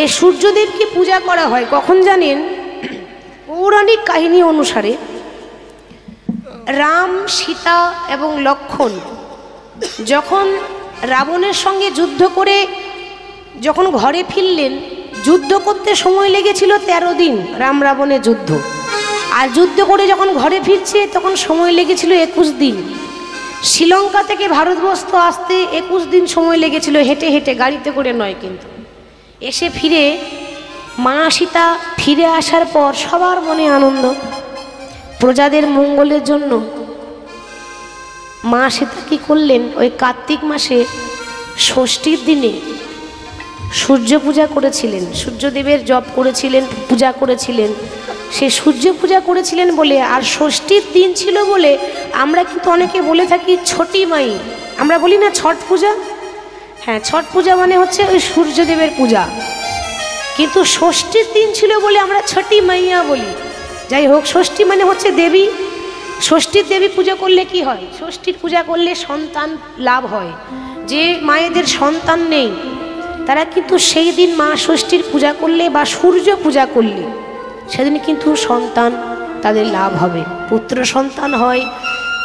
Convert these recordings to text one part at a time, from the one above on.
এই সূর্যদেবকে পূজা করা হয় কখন জানেন? পৌরাণিক কাহিনী অনুসারে রাম, সীতা এবং লক্ষ্মণ যখন রাবণের সঙ্গে যুদ্ধ করে যখন ঘরে ফিরলেন, যুদ্ধ করতে সময় লেগেছিল 13 দিন, রাম রাবণের যুদ্ধ। আর যুদ্ধ করে যখন ঘরে ফিরছে তখন সময় লেগেছিল 21 দিন। শ্রীলঙ্কা থেকে ভারতবর্ষ আসতে 21 দিন সময় লেগেছিল, হেঁটে হেঁটে, গাড়িতে করে নয়। কিন্তু এসে ফিরে মা সীতা ফিরে আসার পর সবার মনে আনন্দ, প্রজাদের মঙ্গলের জন্য মা সীতা কী করলেন? ওই কার্তিক মাসে ষষ্ঠীর দিনে সূর্য পূজা করেছিলেন, সূর্যদেবের জপ করেছিলেন, পূজা করেছিলেন। সে সূর্য পূজা করেছিলেন বলে, আর ষষ্ঠীর দিন ছিল বলে আমরা কিন্তু অনেকে বলে থাকি ছটি মাই। আমরা বলি না ছট পূজা? হ্যাঁ, ছট পূজা মানে হচ্ছে ওই সূর্যদেবের পূজা, কিন্তু ষষ্ঠীর দিন ছিল বলে আমরা ছটি মাইয়া বলি। যাই হোক, ষষ্ঠী মানে হচ্ছে দেবী। ষষ্ঠীর দেবী পূজা করলে কি হয়? ষষ্ঠীর পূজা করলে সন্তান লাভ হয়। যে মায়েদের সন্তান নেই তারা কিন্তু সেই দিন মা ষষ্ঠীর পূজা করলে বা সূর্য পূজা করলে সেদিন কিন্তু সন্তান তাদের লাভ হবে, পুত্র সন্তান হয়।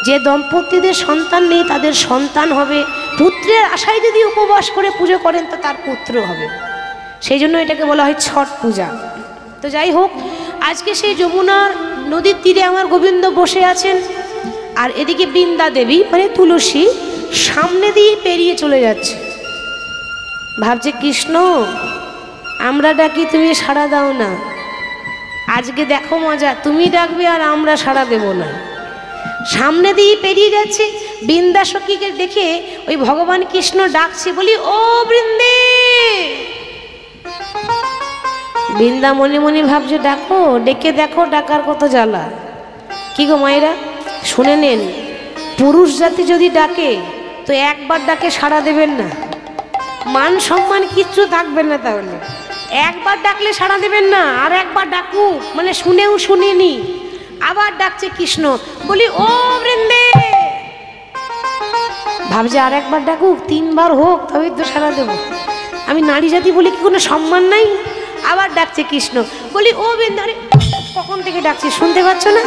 যে দম্পতিদের সন্তান নেই তাদের সন্তান হবে। পুত্রের আশায় যদি উপবাস করে পুজো করেন তো তার পুত্র হবে। সেই জন্য এটাকে বলা হয় ছট পূজা। তো যাই হোক, আজকে সেই যমুনার নদীর তীরে আমার গোবিন্দ বসে আছেন, আর এদিকে বৃন্দা দেবী মানে তুলসী সামনে দিয়ে পেরিয়ে চলে যাচ্ছে। ভাবছে কৃষ্ণ আমরা ডাকি তুমি সাড়া দাও না, আজকে দেখো মজা, তুমি ডাকবে আর আমরা সাড়া দেব না। সামনে দিয়ে পেরিয়ে যাচ্ছে, বৃন্দা সখীকে দেখে ওই ভগবান কৃষ্ণ ডাকছে, বলি ও বৃন্দে। বৃন্দা মনে মনে ভাবছে ডাকো, ডেকে দেখো ডাকার কত জ্বালা। কি গো মায়েরা, শুনে নেন, পুরুষ জাতি যদি ডাকে তো একবার ডাকে সাড়া দেবেন না, মান সম্মান কিচ্ছু থাকবে না। তাহলে একবার ডাকলে সাড়া দেবেন না, আর একবার ডাকুক মানে শুনেও শুনিনি, আবার ডাকছে কৃষ্ণ, বলি ও বৃন্দে। ভাবছে আর একবার ডাকুক, 3 বার হোক তবেই তো সাড়া দেব। আমি নারী জাতি বলে কি কোনো সম্মান নাই? আবার ডাকছে কৃষ্ণ, বলি ও বৃন্দে। আরে কখন থেকে ডাকছি শুনতে পাচ্ছ না?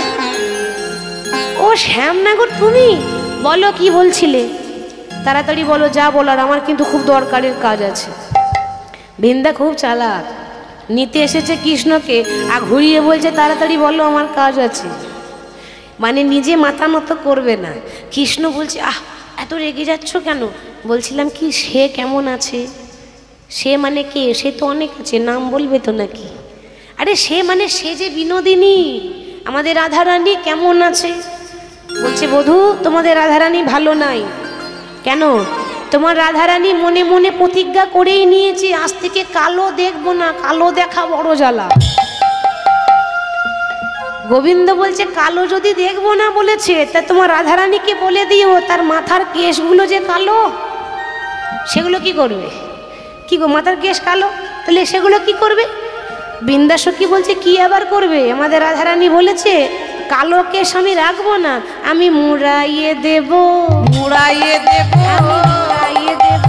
ও শ্যামনগর তুমি, বলো কি বলছিলে? তাড়াতাড়ি বলো, যা বলার, আমার কিন্তু খুব দরকারের কাজ আছে। বৃন্দা খুব চালাক, নিতে এসেছে কৃষ্ণকে আর ঘুরিয়ে বলছে তাড়াতাড়ি বলো আমার কাজ আছে, মানে নিজে মাথা নত করবে না। কৃষ্ণ বলছে আহ এত রেগে যাচ্ছ কেন? বলছিলাম কি সে কেমন আছে? সে মানে কে? সে তো অনেক আছে, নাম বলবে তো নাকি? আরে সে মানে সে যে বিনোদিনী, আমাদের রাধারানী কেমন আছে? বলছে বধূ তোমাদের রাধারানী ভালো নাই। কেন? তোমার রাধারানী মনে মনে প্রতিজ্ঞা করেই নিয়েছে আজ থেকে কালো দেখবো না, কালো দেখা বড় জ্বালা। গোবিন্দ বলছে কালো যদি দেখবো না বলেছে, তা তোমার রাধারানীকে বলে দিও তার মাথার কেশগুলো যে কালো, সেগুলো কি করবে? কি গো মাথার কেশ কালো, তাহলে সেগুলো কি করবে? বৃন্দা সখী বলছে কি আবার করবে? আমাদের রাধারানী বলেছে কালো কেশ আমি রাখবো না, আমি মুড়াইয়ে দেব, মুড়াইয়ে দেব, মুড়াইয়ে দেব,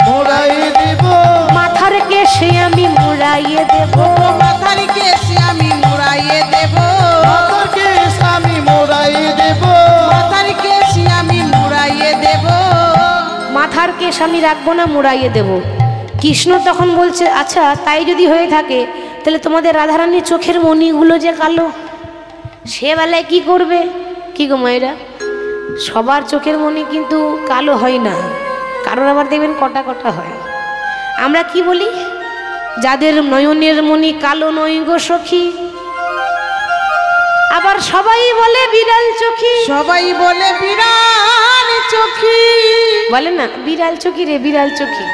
মুড়াইয়ে দেব, মাথার কেশে আমি মুড়াইয়ে দেব, মাথার কেশে আমি মুড়াইয়ে দেব, মাথার কেশ আমি মুড়াইয়ে দেব, মাথার কেশে আমি মুড়াইয়ে দেব, মাথার কেশ আমি রাখবো না, মুড়াইয়ে দেব। কৃষ্ণ তখন বলছে আচ্ছা তাই যদি হয়ে থাকে তাহলে তোমাদের রাধারানীর চোখের মণিগুলো যে কালো, সে বেলায় কি করবে? কি গো মায়েরা, সবার চোখের মণি কিন্তু কালো হয় না, কারণ আবার দেখবেন কটা কটা হয়। আমরা কি বলি? যাদের নয়নের মণি কালো নয় গো সখী, আবার সবাই বলে বিড়াল চোখী, সবাই বলে বিড়াল চোখী, বলে না বিড়াল চোখী রে বিড়াল চোখী।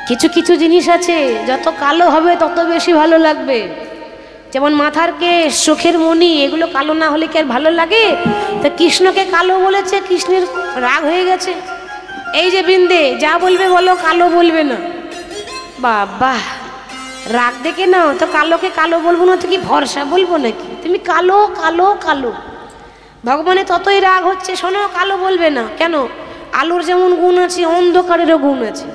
কিছু কিছু জিনিস আছে যত কালো হবে তত বেশি ভালো লাগবে, যেমন মাথার কেশ, চোখের মণি, এগুলো কালো না হলে কি আর ভালো লাগে? তা কৃষ্ণকে কালো বলেছে, কৃষ্ণের রাগ হয়ে গেছে। এই যে বৃন্দে যা বলবে বলো, কালো বলবে না। বাবা রাগ দেখে নাও তো, কালোকে কালো বলবো না তো কি ভরসা বলবো নাকি? তুমি কালো কালো কালো, ভগবানের ততই রাগ হচ্ছে। শোনো কালো বলবে না। কেন? আলোর যেমন গুণ আছে অন্ধকারেরও গুণ আছে।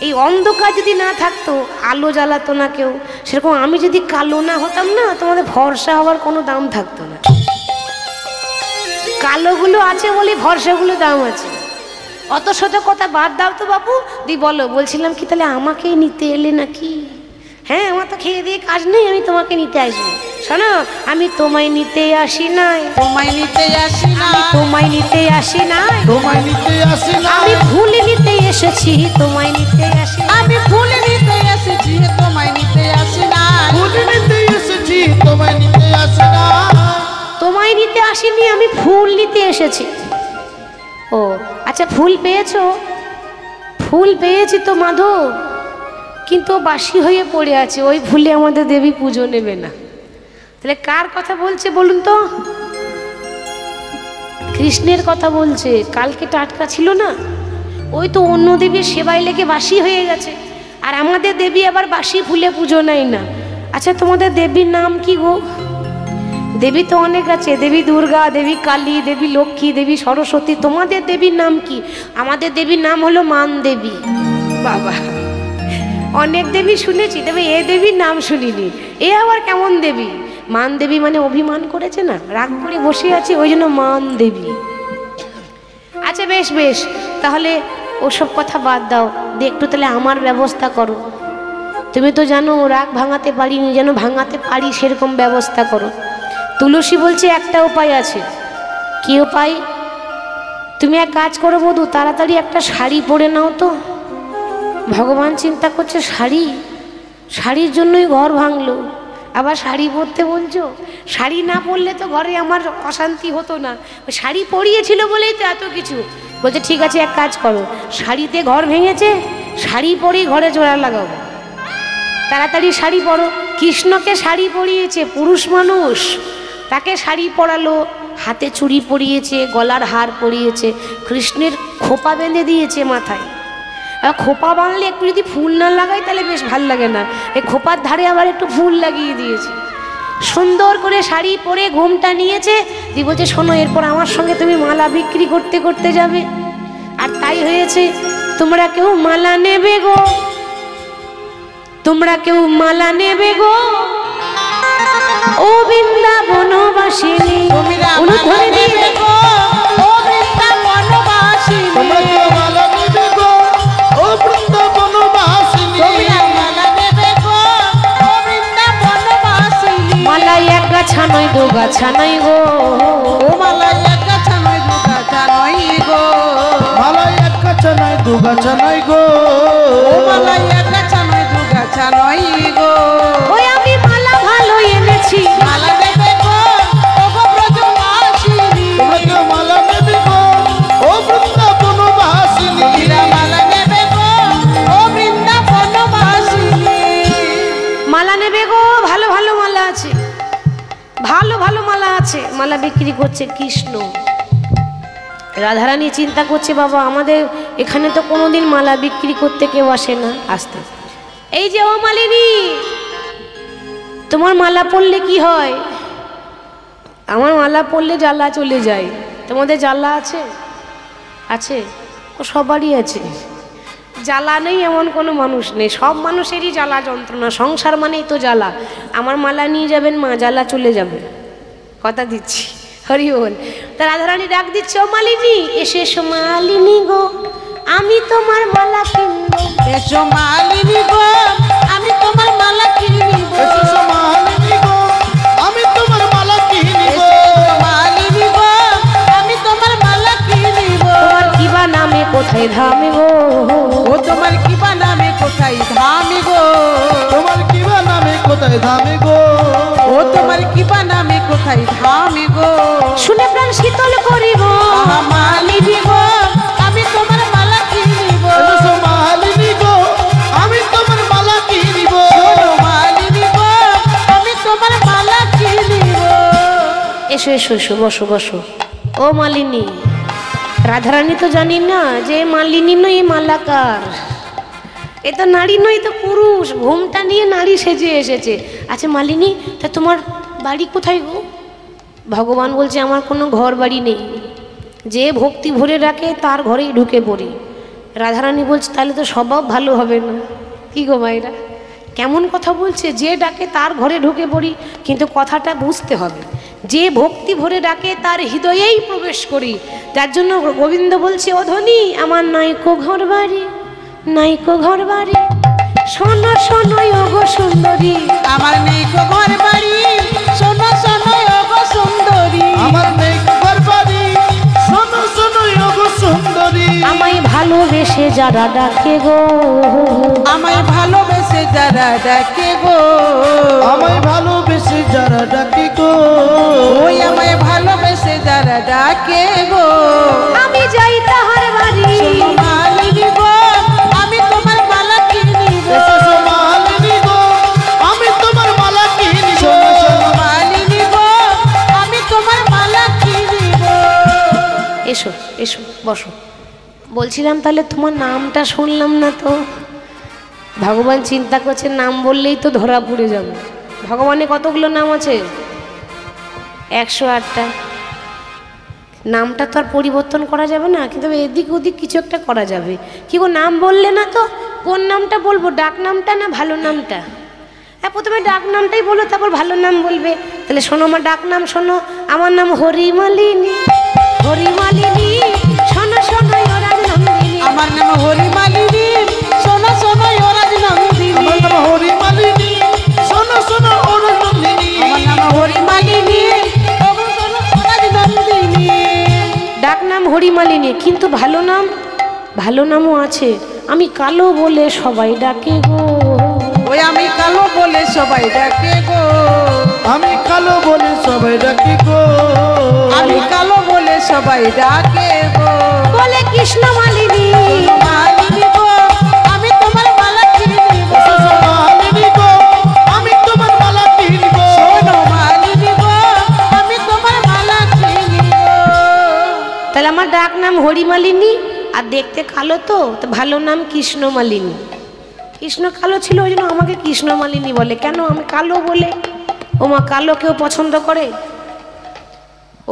এই অন্ধকার যদি না থাকতো, আলো জ্বালাতো না কেউ, সেরকম আমি যদি কালো না হতাম না, তোমাদের ভরসা হওয়ার কোনো দাম থাকতো না। কালোগুলো আছে বলে ভরসাগুলো দাম আছে। অত শত কথা বাদ দাও তো বাবু, দি বলো। বলছিলাম কি, তাহলে আমাকেই নিতে এলে নাকি? হ্যাঁ, আমার তো খেয়ে দিয়ে কাজ নেই, আমি তোমাকে নিতে আসবো। শোনো, আমি তোমায় নিতে আসি নাই, তোমায় নিতে আসি না, তোমায় নিতে আসি নাই, তোমায় নিতে আসি না, আমি ফুল নিতে এসেছি, তোমায় নিতে আসি। আমি ফুল নিতে এসেছি, তোমায় নিতে আসি না, ফুল নিতে এসেছি, তোমায় নিতে আসি না। তোমায় নিতে আসিনি, আমি ফুল নিতে এসেছি। ও আচ্ছা, ফুল পেয়েছো? ফুল পেয়েছি তো মাধব, কিন্তু বাসি হয়ে পড়ে আছে, ওই ফুলে আমাদের দেবী পুজো নেবে না। তাহলে কার কথা বলছে বলুন তো? কৃষ্ণের কথা বলছে। কালকে টাটকা ছিল না, ওই তো অন্য দেবীর সেবায় লেগে বাসি হয়ে গেছে, আর আমাদের দেবী আবার বাসি ফুলে পুজো নেয় না। আচ্ছা, তোমাদের দেবীর নাম কি গো? দেবী তো অনেক আছে, দেবী দুর্গা, দেবী কালী, দেবী লক্ষ্মী, দেবী সরস্বতী। তোমাদের দেবীর নাম কি? আমাদের দেবীর নাম হলো মান দেবী। বাবা, অনেক দেবী শুনেছি, তবে এ দেবীর নাম শুনিনি। এ আবার কেমন দেবী? মান দেবী মানে অভিমান করেছে না, রাগ করে বসে আছে, ওই জন্য মান দেবী। আচ্ছা বেশ বেশ, তাহলে ওসব কথা বাদ দাও, একটু তাহলে আমার ব্যবস্থা করো। তুমি তো জানো রাগ ভাঙাতে পারিনি, যেন ভাঙাতে পারি সেরকম ব্যবস্থা করো। তুলসী বলছে একটা উপায় আছে। কি উপায়? তুমি এক কাজ করো বধূ, তাড়াতাড়ি একটা শাড়ি পরে নাও তো। ভগবান চিন্তা করছে শাড়ি, শাড়ির জন্যই ঘর ভাঙলো, আবার শাড়ি পরতে বলছো? শাড়ি না পরলে তো ঘরে আমার অশান্তি হতো না, শাড়ি পরিয়েছিল বলেই তো এত কিছু। বলছে ঠিক আছে, এক কাজ করো, শাড়িতে ঘর ভেঙেছে, শাড়ি পরেই ঘরে জোড়া লাগাবো। তাড়াতাড়ি শাড়ি পরো। কৃষ্ণকে শাড়ি পরিয়েছে, পুরুষ মানুষ, তাকে শাড়ি পরালো, হাতে চুড়ি পরিয়েছে, গলার হার পরিয়েছে, কৃষ্ণের খোপা বেঁধে দিয়েছে মাথায়। খোপা বাঁধলে একটু যদি ফুল না লাগাই তাহলে বেশ ভাল লাগে না, এই খোপার ধারে আবার একটু ফুল লাগিয়ে দিয়েছে। সুন্দর করে শাড়ি পরে ঘুমটা নিয়েছে, দিয়ে বলছে শোনো, এরপর আমার সঙ্গে তুমি মালা বিক্রি করতে করতে যাবে। আর তাই হয়েছে। তোমরা কেউ মালা নেবে গো, তোমরা কেউ মালা নেবে গো, ও বৃন্দাবনবাসিনী, অনুধরে দিয়ে গো, ও বৃন্দাবনবাসিনী, তোমরা কেউ মালা নেবে গো, ও বৃন্দাবনবাসিনী, তোমরা মালা নেবে গো, ও বৃন্দাবনবাসিনী। মালা এক গাছা নয় দু গাছা নয় গো, ও মালা এক গাছা নয় দু গাছা নয় গো, মালা এক গাছা নয় দু গাছা নয় গো, ও মালা এক গাছা নয় দু গাছা নয় গো। ওই আমি মালা ভালো এনেছি, মালা নেবে গো, ও গো ব্রজবাসিনী, তোমরা কেউ মালা নেবে গো, ও বৃন্দাবনবাসিনী, তোমরা মালা নেবে গো, ও বৃন্দাবনবাসিনী। মালা নেবে গো, ভালো ভালো মালা আছে, ভালো ভালো মালা আছে। মালা বিক্রি করছে কৃষ্ণ। রাধারানী চিন্তা করছে, বাবা আমাদের এখানে তো কোনোদিন মালা বিক্রি করতে কেউ আসে না। আসতে এই যে ও মালিনী, তোমার মালা পরলে কি হয়? আমার মালা পরলে জ্বালা চলে যায়। তোমাদের জ্বালা আছে? আছে? ও সবারই আছে। জ্বালা নেই এমন কোনো মানুষ নেই, সব মানুষেরই জ্বালা যন্ত্রণা, সংসার মানেই তো জ্বালা। আমার মালা নিয়ে যাবেন মা, জ্বালা চলে যাবে, কথা দিচ্ছি। হরি বল। তা রাধারানী ডাক দিচ্ছে, ও মালিনী, এসে এসো মালিনী গো, আমি তোমার মালা কিনবো। এসো মালিনী গো, আমি তোমার মালা কিনিব। এসো মালিনী গো, আমি তোমার মালা কিনিব। এসো মালিনী গো, আমি তোমার মালা কিনিব। তোমার কিবা নামে কোথায় ধামে গো, ও তোমার কিবা নামে কোথায় ধামি গো, তোমার কিবা নামে কোথায় ধামে গো, ও তোমার কিবা নামে কোথায় ধামি গো। শুনে প্রাণ শীতল করিব। আহা মালিনী গো, আমি তোমার মালা কিনিব। এসো মালিনী গো, আমি তোমার মালা কিনিব। শোনো মালিনী গো, আমি তোমার মালা কিনিব। এসো এসো এসো, বসো বসো। ও মালিনী, রাধারানী তো জানি না যে মালিনী নয়, মালাকার। এ তো নারী নয়, তো পুরুষ, ঘুমটা নিয়ে নারী সেজে এসেছে। আচ্ছা মালিনী, তা তোমার বাড়ি কোথায় গো? ভগবান বলছে, আমার কোনো ঘর বাড়ি নেই, যে ভক্তি ভরে রাখে তার ঘরেই ঢুকে পড়ি। রাধারানী বলছে তাহলে তো স্বভাব ভালো হবে না। কি গো মায়েরা, কেমন কথা বলছে, যে ডাকে তার ঘরে ঢুকে পড়ি, কিন্তু কথাটা বুঝতে হবে, যে ভক্তি ভরে ডাকে তার হৃদয়েই প্রবেশ করি। যার জন্য গোবিন্দ বলছে, ও ধনী আমার নাইকো ঘর বাড়ি, নাইকো ঘর বাড়ি, শোনো শোনো ওগো সুন্দরী, আমার নেই গো ঘর বাড়ি, শোনো শোনো ওগো সুন্দরী, আমার নেই ঘর বাড়ি, শোনো শোনো ওগো সুন্দরী। আমায় ভালোবেসে যারা ডাকে গো, আমায় ভালোবেসে যারা ডাকে গো, আমায় ভালোবেসে যারা ডাকে গো, ওই আমায় ভালোবেসে যারা ডাকে গো, আমি যাই তাহার বাড়ি। শোনো মালিনী গো, আমি তোমার মালা কিনিব, এসো মালিনী গো, আমি তোমার মালা কিনিব। শোনো শোনো মালিনী গো, আমি তোমার মালা কিনিব। এসো এসো বসো। বলছিলাম তাহলে তোমার নামটা শুনলাম না তো। ভগবান চিন্তা করছে নাম বললেই তো ধরা পড়ে যাবে। ভগবানের কতগুলো নাম আছে? 108টা। নামটা তো আর পরিবর্তন করা যাবে না, কিন্তু এদিক ওদিক কিছু একটা করা যাবে। কি গো নাম বললে না তো, কোন নামটা বলবো, ডাক নামটা না ভালো নামটা? হ্যাঁ, প্রথমে ডাক নামটাই বলো, তারপর ভালো নাম বলবে। তাহলে শোনো আমার ডাক নাম শোনো, আমার নাম হরিমালিনী, হরিমালিনী, শোনো শোনো ও রাজনন্দিনী। আমার নাম হরিমালিনী, শোনো শোনো ও রাজনন্দিনী, আমার নাম হরিমালিনী, শোনো শোনো ও রাজনন্দিনী। আমার নাম হরিমালিনী, ওগো শোনো ও রাজনন্দিনী। ডাক নাম হরিমালিনী, কিন্তু ভালো নাম, ভালো নামও আছে। আমি কালো বলে সবাই ডাকে গো, ওই আমি কালো বলে সবাই ডাকে গো, আমি কালো বলে সবাই ডাকি গো, আমি কালো বলে সবাই ডাকে গো, বলে কৃষ্ণ মালিনী। মালিনী গো, আমি তোমার মালা কিনিব, এসো মালিনী গো, আমি তোমার মালা কিনিব। শোনো মালিনী গো, আমি তোমার মালা কিনিব। তাহলে আমার ডাক নাম হরিমালিনী, আর দেখতে কালো তো ভালো নাম কৃষ্ণমালিনী। কৃষ্ণ কালো ছিল, ওই জন্য আমাকে কৃষ্ণমালিনী বলে। কেন? আমি কালো বলে। ও মা, কালো কেউ পছন্দ করে?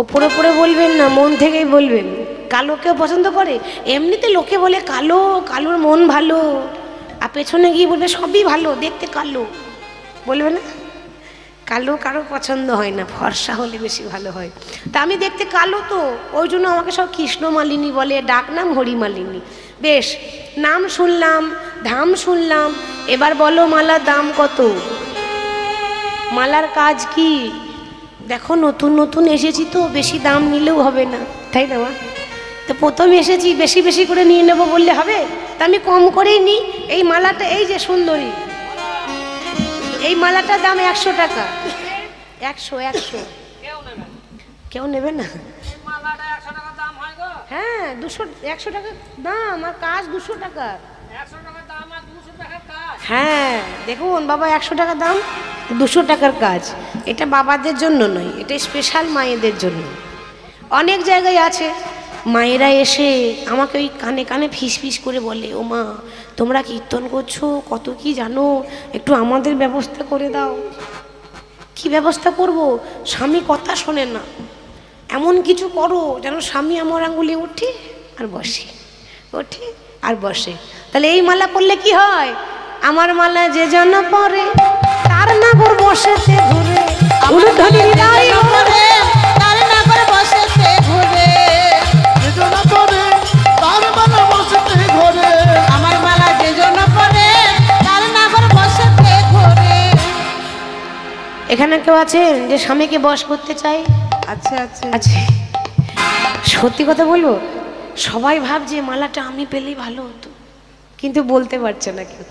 ওপরে পরে বলবেন না, মন থেকেই বলবেন। কালো কেউ পছন্দ করে? এমনিতে লোকে বলে কালো, কালোর মন ভালো, আর পেছনে গিয়ে বলবে সবই ভালো, দেখতে কালো, বলবে না? কালো কারো পছন্দ হয় না, ফর্সা হলে বেশি ভালো হয়। তা আমি দেখতে কালো তো, ওই জন্য আমাকে সব কৃষ্ণমালিনী বলে, ডাক নাম হরিমালিনী। বেশ, নাম শুনলাম, ধাম শুনলাম, এবার বলো মালার দাম কত? মালার কাজ কি? দেখো নতুন নতুন এসেছি তো, বেশি দাম নিলেও হবে না, তাই না? তো প্রথম এসেছি, বেশি বেশি করে নিয়ে নেবো বললে হবে? তা আমি কম করেই নিই। এই মালাটা, এই যে সুন্দরী, এই মালাটার দাম 100 টাকা। 100 কেউ নেবে না? হ্যাঁ, 100 টাকা দাম, আর কাজ 200 টাকা। হ্যাঁ দেখুন বাবা, 100 টাকা দাম, 200 টাকার কাজ। এটা বাবাদের জন্য নয়, এটা স্পেশাল মায়েদের জন্য। অনেক জায়গায় আছে মায়েরা এসে আমাকে ওই কানে কানে ফিস ফিস করে বলে, ও মা তোমরা কীর্তন করছো, কত কি জানো, একটু আমাদের ব্যবস্থা করে দাও। কি ব্যবস্থা করব? স্বামী কথা শোনে না, এমন কিছু করো যেন স্বামী আমার আঙ্গুলে উঠে আর বসে, ওঠে আর বসে। তাহলে এই মালা পরলে কি হয়? আমার মালা যে জন পরে তার নাগর বসেছে ঘুরে, উলুধ্বনি হৃদয় ভরে, তার নাগর বসেছে ঘুরে, বেদনা করে তার মালা বসেতে ঘরে, আমার মালা যে জন পরে তার নাগর বসেছে ঘুরে। এখানে কেউ আছেন যে স্বামীকে বশ করতে চায়? আচ্ছা আচ্ছা আছে। সত্যি কথা বলবো, সবাই ভাবছে মালাটা আমি পেলেই ভালো হতো, কিন্তু বলতে পারছে না কেউ,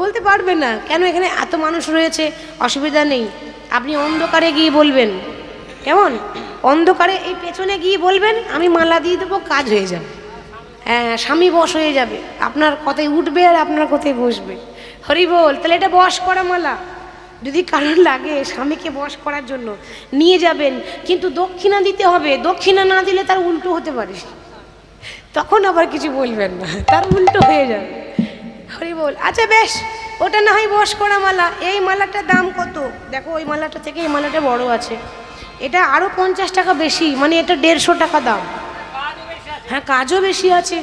বলতে পারবে না। কেন? এখানে এত মানুষ রয়েছে, অসুবিধা নেই। আপনি অন্ধকারে গিয়ে বলবেন, কেমন? অন্ধকারে এই পেছনে গিয়ে বলবেন আমি মালা দিয়ে দেবো, কাজ হয়ে যাবে। হ্যাঁ, স্বামী বশ হয়ে যাবে, আপনার কথায় উঠবে আর আপনার কথায় বসবে। হরি বল। তাহলে এটা বশ করা মালা। যদি কারোর লাগে স্বামীকে বশ করার জন্য নিয়ে যাবেন, কিন্তু দক্ষিণা দিতে হবে। দক্ষিণা না দিলে তার উল্টো হতে পারে, তখন আবার কিছু বলবেন না, তার উল্টো হয়ে যাবে। হরি বল। আচ্ছা বেশ, ওটা না হয় বশ করা মালা। এই মালাটার দাম কত? দেখো ওই মালাটা থেকে এই মালাটা বড় আছে, এটা আরও 50 টাকা বেশি, মানে এটা 150 টাকা দাম। হ্যাঁ, কাজও বেশি আছে।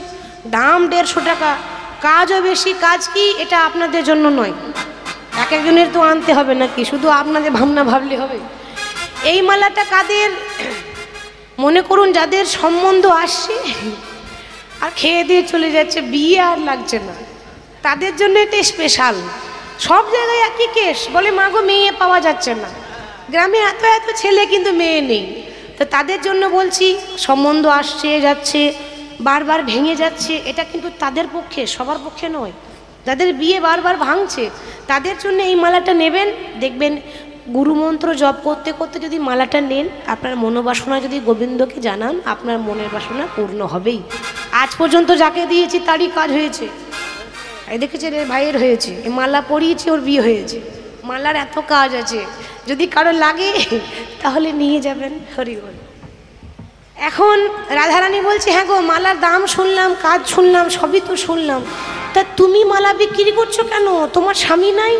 দাম 150 টাকা, কাজও বেশি। কাজ কি এটা আপনাদের জন্য নয়, এক একজনের তো আনতে হবে নাকি, শুধু আপনাদের ভাবনা ভাবলে হবে। এই মালাটা কাদের, মনে করুন যাদের সম্বন্ধ আসছে আর খেয়ে দিয়ে চলে যাচ্ছে, বিয়ে আর লাগছে না, তাদের জন্য এটা স্পেশাল। সব জায়গায় একই কেস, বলে মা গো মেয়ে পাওয়া যাচ্ছে না, গ্রামে এত এত ছেলে কিন্তু মেয়ে নেই। তো তাদের জন্য বলছি, সম্বন্ধ আসছে যাচ্ছে, বারবার ভেঙে যাচ্ছে, এটা কিন্তু তাদের পক্ষে, সবার পক্ষে নয়। যাদের বিয়ে বারবার ভাঙছে তাদের জন্য এই মালাটা নেবেন। দেখবেন গুরুমন্ত্র জপ করতে করতে যদি মালাটা নেন, আপনার মনোবাসনা যদি গোবিন্দকে জানান, আপনার মনের বাসনা পূর্ণ হবেই। আজ পর্যন্ত যাকে দিয়েছি তারই কাজ হয়েছে। এই দেখেছেন এর ভাইয়ের হয়েছে, এই মালা পরিয়েছে, ওর বিয়ে হয়েছে। মালার এত কাজ আছে, যদি কারো লাগে তাহলে নিয়ে যাবেন। হরি বল। এখন রাধারানী বলছে, হ্যাঁ গো মালার দাম শুনলাম, কাজ শুনলাম, সবই তো শুনলাম, তা তুমি মালা বিক্রি করছো কেন, তোমার স্বামী নাই?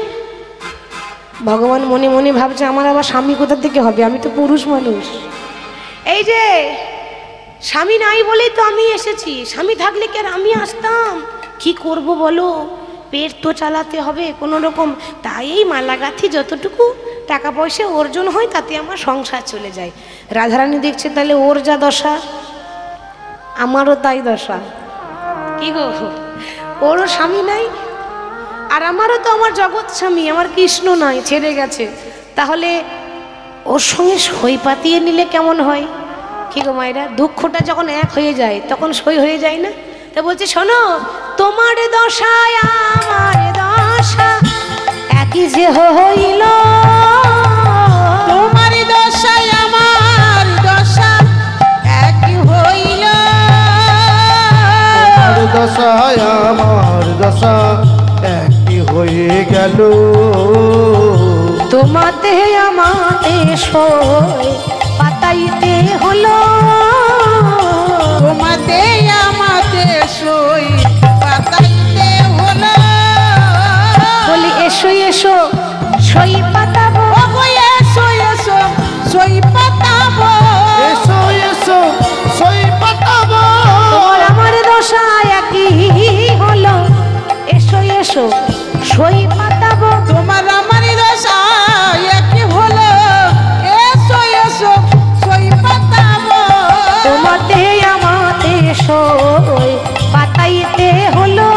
ভগবান মনে মনে ভাবছে, আমার আবার স্বামী কোথা থেকে হবে, আমি তো পুরুষ মানুষ। এই যে স্বামী নাই বলেই তো আমি এসেছি, স্বামী থাকলে কি আর আমি আসতাম? কি করব বলো, পেট তো চালাতে হবে কোনো রকম, তাই এই মালা গাঁথি, যতটুকু টাকা পয়সা অর্জন হয় তাতে আমার সংসার চলে যায়। রাধারানী দেখছে তাহলে ওর যা দশা আমারও তাই দশা। কি গো, ওরও স্বামী নাই আর আমারও তো আমার জগৎ স্বামী, আমার কৃষ্ণ নাই, ছেড়ে গেছে, তাহলে ওর সঙ্গে সই পাতিয়ে নিলে কেমন হয়? কি গো মায়েরা, দুঃখটা যখন এক হয়ে যায় তখন সই হয়ে যায় না? তা বলছে, শোনো, তোমার দশায় আমার দশা একই যে হইল, তোমার দশায় আমার দশা একই হইল, তোমার দশায় আমার দশা একই হয়ে গেল, তোমাতে আমাতে সই পাতাইতে হলো, তোমাতে আমাতে সই পাতাইতে হলো। বলি এসো এসো সই পাতাবো, ওগো এসো এসো সই পাতাবো, এসো এসো সই পাতাবো, তোমার আমার দশা একই হলো, এসো এসো সই পাতাবো, তোমার আমার দশা একই হলো, এসো এসো সই পাতাবো, তোমাতে আমাতে সই পাতাইতে হলো,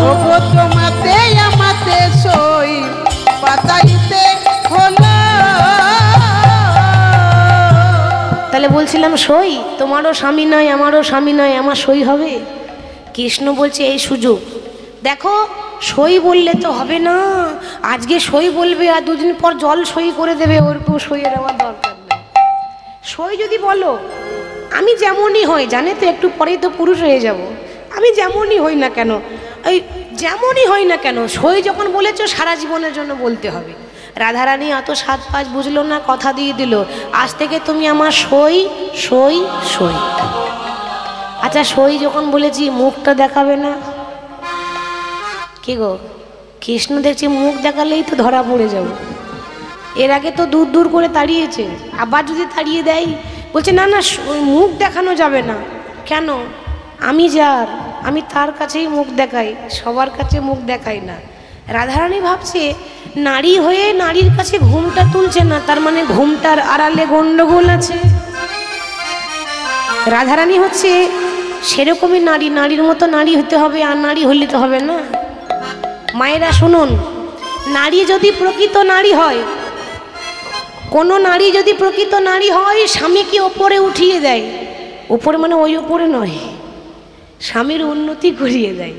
ওগো তোমাতে আমাতে সই পাতাইতে হলো। তাহলে বলছিলাম সই, তোমারও স্বামী নয় আমারও স্বামী নয়, আমার সই হবে? কৃষ্ণ বলছে এই সুযোগ দেখো, সই বললে তো হবে না, আজকে সই বলবে আর দুদিন পর জল সই করে দেবে, ওরকম সইয়ের আমার দরকার নেই। সই যদি বলো, আমি যেমনই হই, জানে তো একটু পরেই তো পুরুষ হয়ে যাব, আমি যেমনই হই না কেন, ওই যেমনই হই না কেন, সই যখন বলেছো সারা জীবনের জন্য বলতে হবে। রাধারানী অত সাত পাঁচ বুঝলো না, কথা দিয়ে দিল, আজ থেকে তুমি আমার সই সই সই। আচ্ছা সই যখন বলেছি, মুখটা দেখাবে না? কি গো, কৃষ্ণ দেখছি মুখ দেখালেই তো ধরা পড়ে যাব। এর আগে তো দূর দূর করে তাড়িয়েছে, আবার যদি তাড়িয়ে দেয়, বলছে না না মুখ দেখানো যাবে না। কেন? আমি যার, আমি তার কাছেই মুখ দেখাই, সবার কাছে মুখ দেখাই না। রাধারানী ভাবছে নারী হয়ে নারীর কাছে ঘুমটা তুলছে না, তার মানে ঘুমটার আড়ালে গন্ডগোল আছে। রাধারানী হচ্ছে সেরকমই নারী, নারীর মতো নারী হতে হবে, আর নারী হলে তো হবে না। মায়েরা শুনুন, নারী যদি প্রকৃত নারী হয়, কোনো নারী যদি প্রকৃত নারী হয়, স্বামীকে ওপরে উঠিয়ে দেয়, ওপরে মানে ওই ওপরে নয়, স্বামীর উন্নতি করিয়ে দেয়।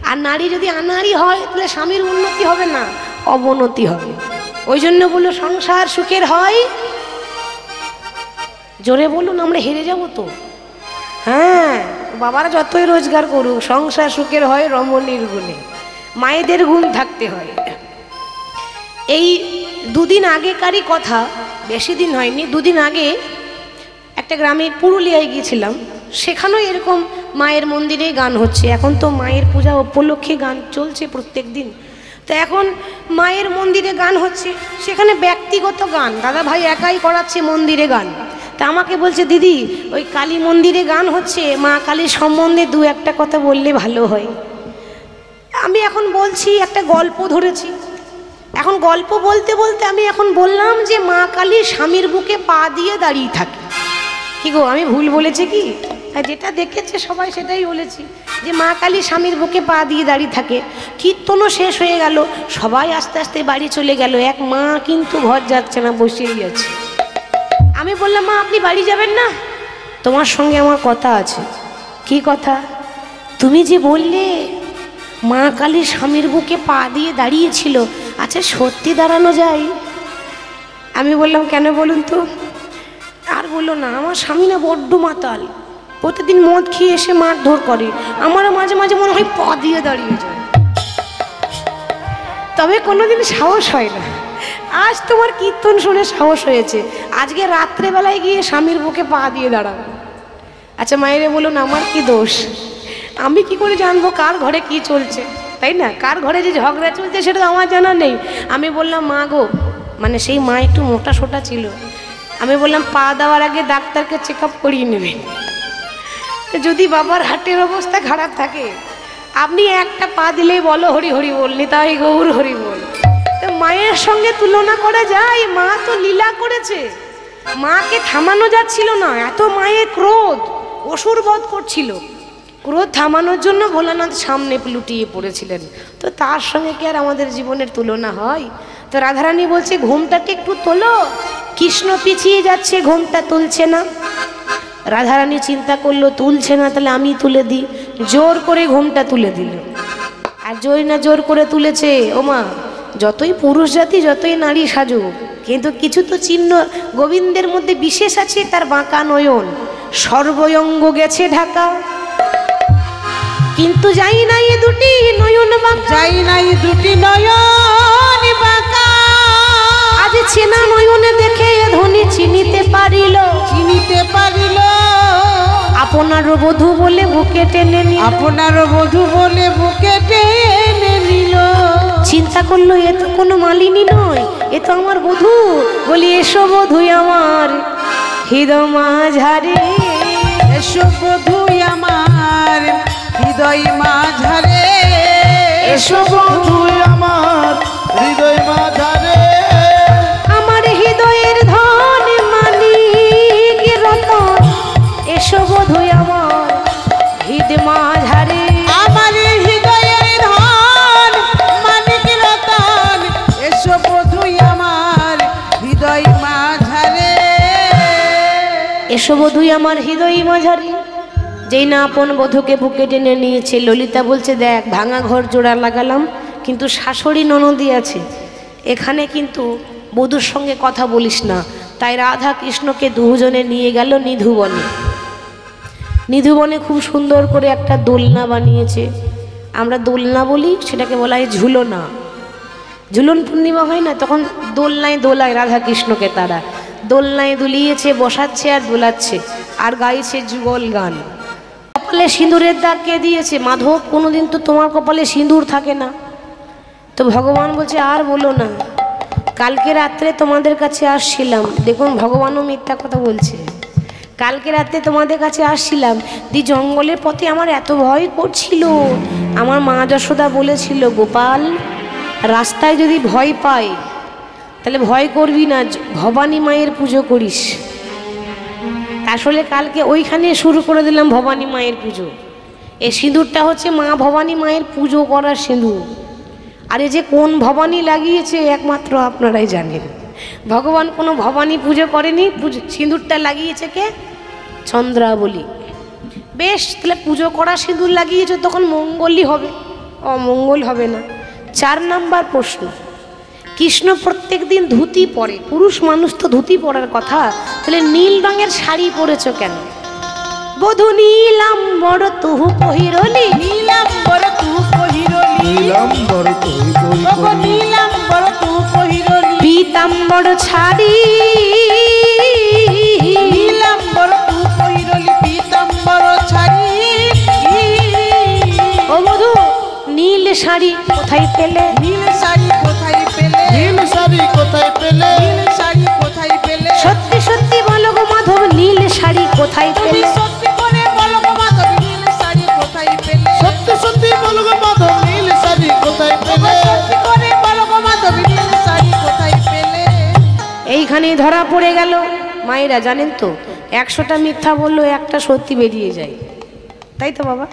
আর নারী যদি আনাড়ি হয় তাহলে স্বামীর উন্নতি হবে না, অবনতি হবে। ওই জন্য বললো সংসার সুখের হয়, জোরে বলুন, আমরা হেরে যাব তো। হ্যাঁ, বাবারা যতই রোজগার করুক, সংসার সুখের হয় রমণীর গুণে, মায়েদের গুণ থাকতে হয়। এই দুদিন আগেকারই কথা, বেশি দিন হয়নি, দুদিন আগে একটা গ্রামে পুরুলিয়ায় গিয়েছিলাম, সেখানেও এরকম মায়ের মন্দিরে গান হচ্ছে। এখন তো মায়ের পূজা উপলক্ষে গান চলছে প্রত্যেক দিন, তো এখন মায়ের মন্দিরে গান হচ্ছে, সেখানে ব্যক্তিগত গান, দাদা ভাই একাই করাচ্ছে মন্দিরে গান। তা আমাকে বলছে দিদি ওই কালী মন্দিরে গান হচ্ছে, মা কালীর সম্বন্ধে দু একটা কথা বললে ভালো হয়। আমি এখন বলছি, একটা গল্প ধরেছি। এখন গল্প বলতে বলতে আমি এখন বললাম যে মা কালী স্বামীর বুকে পা দিয়ে দাঁড়িয়ে থাকে। কি গো, আমি ভুল বলেছি কি? যেটা দেখেছে সবাই সেটাই বলেছি, যে মা কালী স্বামীর বুকে পা দিয়ে দাঁড়িয়ে থাকে। কীর্তনও শেষ হয়ে গেল, সবাই আস্তে আস্তে বাড়ি চলে গেল, এক মা কিন্তু ঘর যাচ্ছে না, বসেই আছে। আমি বললাম মা আপনি বাড়ি যাবেন না? তোমার সঙ্গে আমার কথা আছে। কি কথা? তুমি যে বললে মা কালী স্বামীর বুকে পা দিয়ে দাঁড়িয়েছিল, আচ্ছা সত্যি দাঁড়ানো যায়? আমি বললাম কেন বলুন তো? আর বললো না, আমার স্বামী না বড্ড মাতাল, প্রতিদিন মদ খেয়ে এসে মারধর করে, আমারও মাঝে মাঝে মনে হয় পা দিয়ে দাঁড়িয়ে যায়, তবে কোনোদিন সাহস হয় না। আজ তোমার কীর্তন শুনে সাহস হয়েছে, আজকে রাত্রেবেলায় গিয়ে স্বামীর বুকে পা দিয়ে দাঁড়াবো। আচ্ছা মায়েরে বলুন আমার কি দোষ? আমি কি করে জানবো কার ঘরে কি চলছে, তাই না? কার ঘরে যে ঝগড়া চলছে সেটা তো আমার জানা নেই। আমি বললাম মা গো, মানে সেই মা একটু মোটা সোটা ছিল, আমি বললাম পা দেওয়ার আগে ডাক্তারকে চেক আপ করিয়ে নেবেন, যদি বাবার হার্টের অবস্থা খারাপ থাকে আপনি একটা পা দিলেই বলো হরি হরি বল, নিতাই গৌর হরি বল। তো মায়ের সঙ্গে তুলনা করা যায়? মা তো লীলা করেছে, মাকে থামানো যাচ্ছিল না, এত মায়ের ক্রোধ, অসুর বধ করছিল। ক্রোধ থামানোর জন্য ভোলানাথ সামনে লুটিয়ে পড়েছিলেন। তো তার সঙ্গে কি আর আমাদের জীবনের তুলনা হয়? তো রাধারানী বলছে ঘুমটাকে একটু তোলো, কৃষ্ণ পিছিয়ে যাচ্ছে, ঘুমটা তুলছে না। রাধারানী চিন্তা করলো তুলছে না, তাহলে আমি তুলে দিই, জোর করে ঘুমটা তুলে দিল। আর জোর করে তুলেছে। ওমা, যতই পুরুষ জাতি যতই নারী সাজুক, কিন্তু কিছু তো চিহ্ন গোবিন্দের মধ্যে বিশেষ আছে, তার বাঁকা নয়ন, সর্বঙ্গ গেছে ঢাকা, কিন্তু যাই নাই দুটি নয়ন বাঁকা, যাই নাই দুটি নয়ন বাঁকা, আজ চেনা নয়নে দেখে ধনী চিনিতে পারিল, আপনার বধূ বলে বুকে টেনে নিল, আপনার বধূ বলে বুকে টেনে নিল। চিন্তা করলো এ তো কোনো মালিনী নয়, এ তো আমার বধূ। বলি এসো বধূ আমার হৃদয় মাঝারে, এসো বধূ আমার হৃদয় মাঝারে, এসো বধূ আমার হৃদয় মাঝারে, আমার হৃদয়ের ধন মানিক রতন, এসো বধূ আমার হৃদয় মাঝারে, আমার হৃদয়ের ধন মানিক রতন, এসো বধূ আমার হৃদয় মাঝারে, এসো বধূ আমার হৃদয় মাঝারে। যেই না আপন বধূকে বুকে টেনে নিয়েছে, ললিতা বলছে দেখ ভাঙা ঘর জোড়া লাগালাম, কিন্তু শাশুড়ি ননদি আছে, এখানে কিন্তু বধূর সঙ্গে কথা বলিস না। তাই রাধা কৃষ্ণকে দুজনে নিয়ে গেল নিধুবনে। নিধুবনে খুব সুন্দর করে একটা দোলনা বানিয়েছে, আমরা দোলনা বলি, সেটাকে বলা হয় ঝুলনা। ঝুলন পূর্ণিমা হয় না, তখন দোলনায় দোলায় রাধা কৃষ্ণকে, তারা দোলনায় দুলিয়েছে, বসাচ্ছে আর দোলাচ্ছে আর গাইছে যুগল গান। কপালে সিঁদুরের দাগ কে দিয়েছে? মাধব, কোনোদিন তো তোমার কপালে সিঁদুর থাকে না। তো ভগবান বলছে আর বলো না, কালকে রাত্রে তোমাদের কাছে আসছিলাম, দেখুন ভগবানও মিথ্যা কথা বলছে, কালকে রাত্রে তোমাদের কাছে আসছিলাম, দি জঙ্গলের পথে আমার এত ভয় করছিল, আমার মা যশোদা বলেছিল গোপাল রাস্তায় যদি ভয় পাই তাহলে ভয় করবি না, ভবানী মায়ের পুজো করিস। আসলে কালকে ওইখানে শুরু করে দিলাম ভবানী মায়ের পুজো। এই সিঁদুরটা হচ্ছে মা ভবানী মায়ের পুজো করার সিঁদুর। আর এই যে কোন ভবানী লাগিয়েছে একমাত্র আপনারাই জানেন। ভগবান কোনো ভবানী পুজো করেনি, সিঁদুরটা লাগিয়েছে কে? চন্দ্রাবলী। বেশ, তাহলে পুজো করা সিঁদুর লাগিয়েছে, তখন মঙ্গলই হবে, অমঙ্গল হবে না। 4 নাম্বার প্রশ্ন, কৃষ্ণ প্রত্যেক দিন ধুতি পরে, পুরুষ মানুষ তো ধুতি পরার কথা, তাহলে নীল রঙের শাড়ি পরেছ কেন? বধূ নীলাম্বর তুহু পহিরলি, নীলাম্বর তু পহিরলি, নীলাম্বর তুই কই ওগো নীলাম্বর তু পহিরলি, পীতাম্বর ছাড়ি, নীলাম্বর তু পহিরলি, পীতাম্বর ছাড়ি। ও বধূ নীল শাড়ি কোথায় পেলে? নীল শাড়ি কোথায় পেলে? নীল শাড়ি কোথায় পেলে? নীল শাড়ি কোথায় পেলে? সত্যি সত্যি বলো গো মাধব, তুমি পেলে? সত্যি করে বলো গো মাধবী নীল শাড়ি কোথায় পেলে? সত্যি সত্যি বলো গো মাধব নীল শাড়ি কোথায় পেলে? সত্যি করে বলো গো মাধবী নীল শাড়ি কোথায় পেলে? এইখানেই ধরা পড়ে গেল। মায়েরা জানেন তো, 100টা মিথ্যা বললো, একটা সত্যি বেরিয়ে যায়, তাই তো বাবা?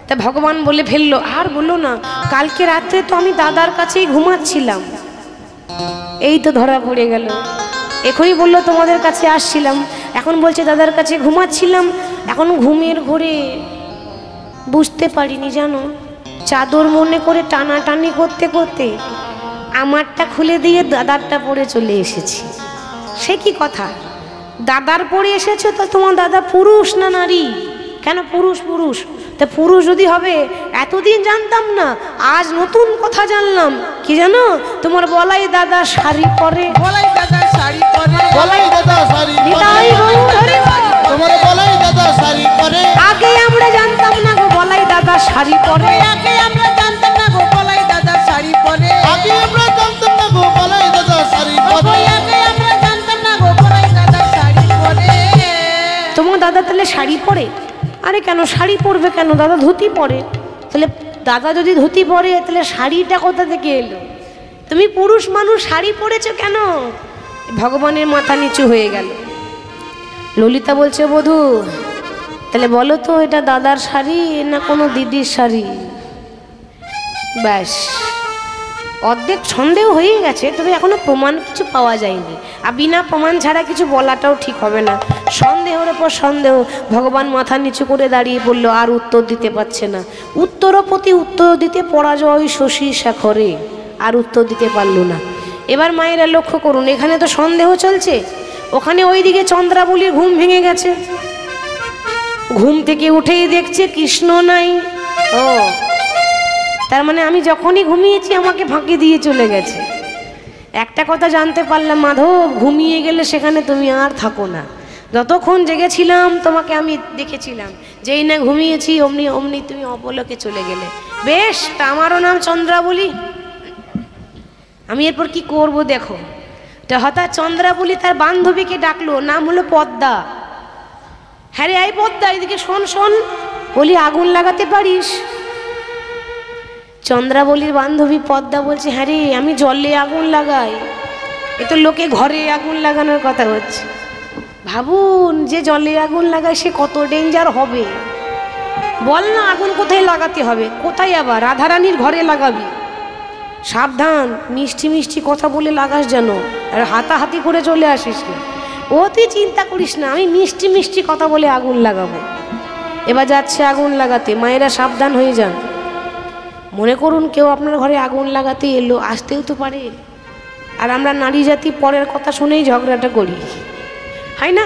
তা ভগবান বলে ফেললো, আর বললো না, কালকে রাত্রে তো আমি দাদার কাছেই ঘুমাচ্ছিলাম। এই তো ধরা পড়ে গেল। এখনই বললো তোমাদের কাছে আসছিলাম, এখন বলছে দাদার কাছে ঘুমাচ্ছিলাম। এখন ঘুমের ঘোরে বুঝতে পারিনি জানো, চাদর মনে করে টানাটানি করতে করতে আমারটা খুলে দিয়ে দাদারটা পরে চলে এসেছি। সে কি কথা, দাদার পরে এসেছো তো তোমার দাদা পুরুষ না নারী? কেন পুরুষ? পুরুষ তা পুরুষ যদি হবে, এতদিন জানতাম না, আজ নতুন কথা জানলাম। কি জানো, তোমার বলাই দাদা শাড়ি পরে। বলাই দাদা শাড়ি পরে। বলাই দাদা শাড়ি নিতাই পরে। গৌর হরি বল। তোমার বলাই দাদা শাড়ি পরে। আগে আমরা জানতাম না গো বলাই দাদা শাড়ি পরে। আগে আমরা জানতাম না গো বলাই দাদা শাড়ি পরে। আগে আমরা জানতাম না গো বলাই দাদা শাড়ি পরে। আগে আমরা জানতাম না গো বলাই দাদা শাড়ি পরে। তোমার দাদা তাহলে শাড়ি পরে? আরে কেন শাড়ি পরবে কেন, দাদা ধুতি পরে। তাহলে দাদা যদি ধুতি পরে, তাহলে শাড়িটা কোথা থেকে এলো? তুমি পুরুষ মানুষ শাড়ি পরেছো কেন? ভগবানের মাথা নিচু হয়ে গেল। ললিতা বলছে, বধূ তাহলে বলো তো, এটা দাদার শাড়ি না কোনো দিদির শাড়ি? ব্যাস, অর্ধেক সন্দেহ হয়ে গেছে, তবে এখনো প্রমাণ কিছু পাওয়া যায়নি। আর বিনা প্রমাণ ছাড়া কিছু বলাটাও ঠিক হবে না। সন্দেহের ওপর সন্দেহ। ভগবান মাথা নিচু করে দাঁড়িয়ে পড়ল, আর উত্তর দিতে পারছে না। উত্তরও প্রতি উত্তর দিতে পরাজয় শশী শেখরে, আর উত্তর দিতে পারল না। এবার মায়েরা লক্ষ্য করুন, এখানে তো সন্দেহ চলছে, ওখানে ওইদিকে চন্দ্রাবলীর ঘুম ভেঙে গেছে। ঘুম থেকে উঠেই দেখছে কৃষ্ণ নাই। ও, তার মানে আমি যখনই ঘুমিয়েছি আমাকে ফাঁকি দিয়ে চলে গেছে। একটা কথা জানতে পারলাম, মাধব ঘুমিয়ে গেলে সেখানে তুমি আর থাকো না। যতক্ষণ জেগেছিলাম তোমাকে আমি দেখেছিলাম, যেই না ঘুমিয়েছি অমনি অমনি তুমি অপলকে চলে গেলে। বেশ, তা আমারও নাম চন্দ্রাবলী, আমি এরপর কি করব দেখো। তা হঠাৎ চন্দ্রাবলী তার বান্ধবীকে ডাকলো, নাম হলো পদ্মা। হ্যাঁ রে, এই পদ্মা এদিকে শোন শোন, বলি আগুন লাগাতে পারিস? চন্দ্রাবলীর বান্ধবী পদ্মা বলছে, হ্যাঁ রে, আমি জলে আগুন লাগাই। এ তো লোকে ঘরে আগুন লাগানোর কথা হচ্ছে। ভাবুন, যে জলে আগুন লাগায় সে কত ডেঞ্জার হবে। বল না, আগুন কোথায় লাগাতে হবে? কোথায় আবার? রাধারানীর ঘরে লাগাবি। সাবধান, মিষ্টি মিষ্টি কথা বলে লাগাস যেন, আর হাতাহাতি করে চলে আসিস না। ও তুই চিন্তা করিস না, আমি মিষ্টি মিষ্টি কথা বলে আগুন লাগাবো। এবার যাচ্ছে আগুন লাগাতে। মায়েরা সাবধান হয়ে যান। মনে করুন কেউ আপনার ঘরে আগুন লাগাতে এলো, আসতেও তো পারে। আর আমরা নারী জাতি পরের কথা শুনেই ঝগড়াটা করি, হয় না?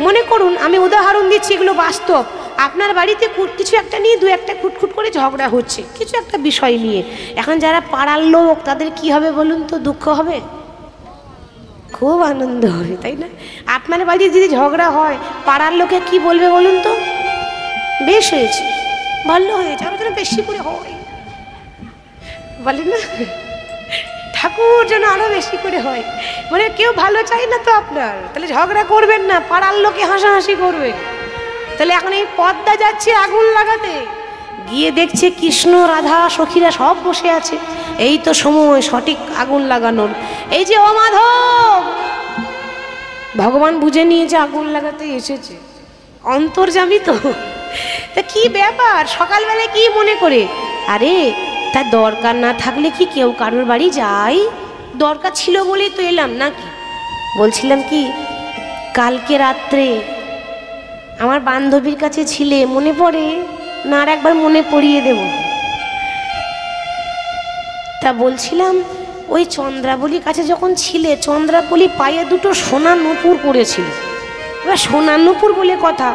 মনে করুন, আমি উদাহরণ দিচ্ছি, এগুলো বাস্তব। আপনার বাড়িতে কিছু একটা নিয়ে দু একটা খুটখুট করে ঝগড়া হচ্ছে, কিছু একটা বিষয় নিয়ে। এখন যারা পাড়ার লোক, তাদের কি হবে বলুন তো? দুঃখ হবে? খুব আনন্দ হবে, তাই না? আপনার বাড়ি যদি ঝগড়া হয়, পাড়ার লোকে কি বলবে বলুন তো? বেশ হয়েছে, ভালো হয়েছে, আরো যেন বেশি করে হয়, বলেন না? ঠাকুর যেন আরো বেশি করে হয়। মানে কেউ ভালো চাই না তো আপনার, তাহলে ঝগড়া করবেন না, পাড়ার লোকে হাসাহাসি করবে। তাহলে এখন এই পদ্মা যাচ্ছে আগুন লাগাতে, গিয়ে দেখছে কৃষ্ণ রাধা সখীরা সব বসে আছে। এই তো সময় সঠিক আগুন লাগানোর। এই যে, ও মাধব, ভগবান বুঝে নিয়েছে আগুন লাগাতে এসেছে, অন্তর্যামী তো। তা কি ব্যাপার, সকালবেলায় কি মনে করে? আরে তার দরকার না থাকলে কি কেউ কারোর বাড়ি যায়? দরকার ছিল বলেই তো এলাম নাকি। বলছিলাম কি, কালকে রাত্রে আমার বান্ধবীর কাছে ছিলে, মনে পড়ে না? আর একবার মনে পড়িয়ে দেব। তা বলছিলাম, ওই চন্দ্রাবলীর কাছে যখন ছিলে, চন্দ্রাবলী পায়ে দুটো সোনার নূপুর পরেছিল। এবার সোনার নূপুর বলে কথা,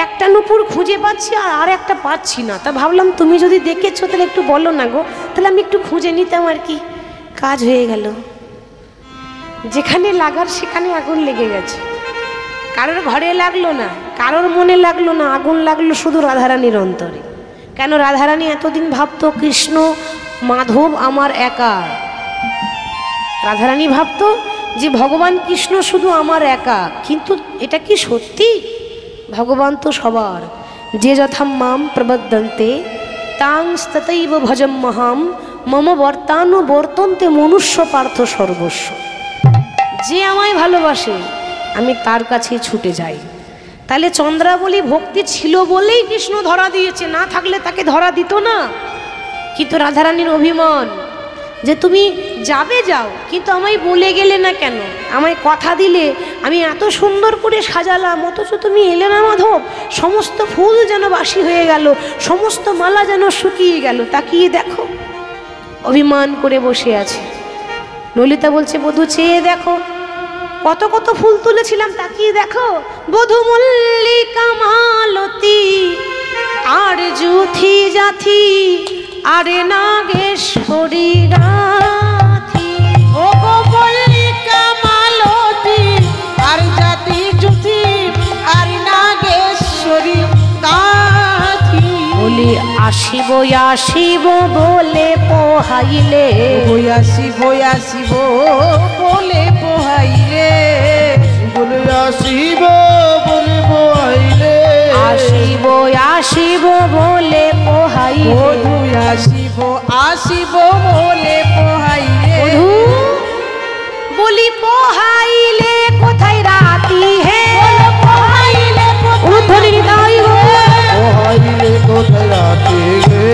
একটা নূপুর খুঁজে পাচ্ছি আর একটা পাচ্ছি না। তা ভাবলাম তুমি যদি দেখেছো তাহলে একটু বলো না গো, তাহলে আমি একটু খুঁজে নিতাম আর কি। কাজ হয়ে গেল, যেখানে লাগার সেখানে আগুন লেগে গেছে। কারোর ঘরে লাগলো না, কারোর মনে লাগলো না, আগুন লাগলো শুধু রাধারানীর অন্তরে। কেন? রাধারানী এতদিন ভাবতো কৃষ্ণ মাধব আমার একা। রাধারানী ভাবতো যে ভগবান কৃষ্ণ শুধু আমার একা। কিন্তু এটা কি সত্যি? ভগবান তো সবার। যে যথা মাম প্রবদ্ধন্তে তাং ততৈব ভজম মহাম মম বর্তানু বর্তন্তে মনুষ্য পার্থ সর্বস্ব। যে আমায় ভালোবাসে আমি তার কাছে ছুটে যাই। তাহলে চন্দ্রাবলী ভক্তি ছিল বলেই কৃষ্ণ ধরা দিয়েছে, না থাকলে তাকে ধরা দিত না। কিন্তু রাধারানীর অভিমান যে তুমি যাবে যাও, কিন্তু আমায় বলে গেলে না কেন? আমায় কথা দিলে, আমি এত সুন্দর করে সাজালাম, অথচ তুমি এলে না মাধব। সমস্ত ফুল যেন বাসি হয়ে গেল, সমস্ত মালা যেন শুকিয়ে গেল। তাকিয়ে দেখো, অভিমান করে বসে আছে। ললিতা বলছে, বধূ চেয়ে দেখো, কত কত ফুল তুলেছিলাম, তাকিয়ে দেখো। বধূ মল্লিকা মালতী আর জুথি জাথি আরে নাগেশ্বরী গাথি। ও গো মল্লিকা মালতী আর জাতি জুথি আর নাগেশ্বরী গাথি। বলি আসিব আসিব বলে পোহাইলে, আসিব আসিব বলে পোহাইলে, বলে আসিব বলে বইলে, আসিব আসিব বলে পোহাইলে। বধূ আসিব আসিব বলে পোহাইলে। বধূ বলি পোহাইলে কোথায় রাতি হে, পোহাইলে উর্ধ্বনি হৃদয় গো। পোহাইলে কোথায় রাতে গে,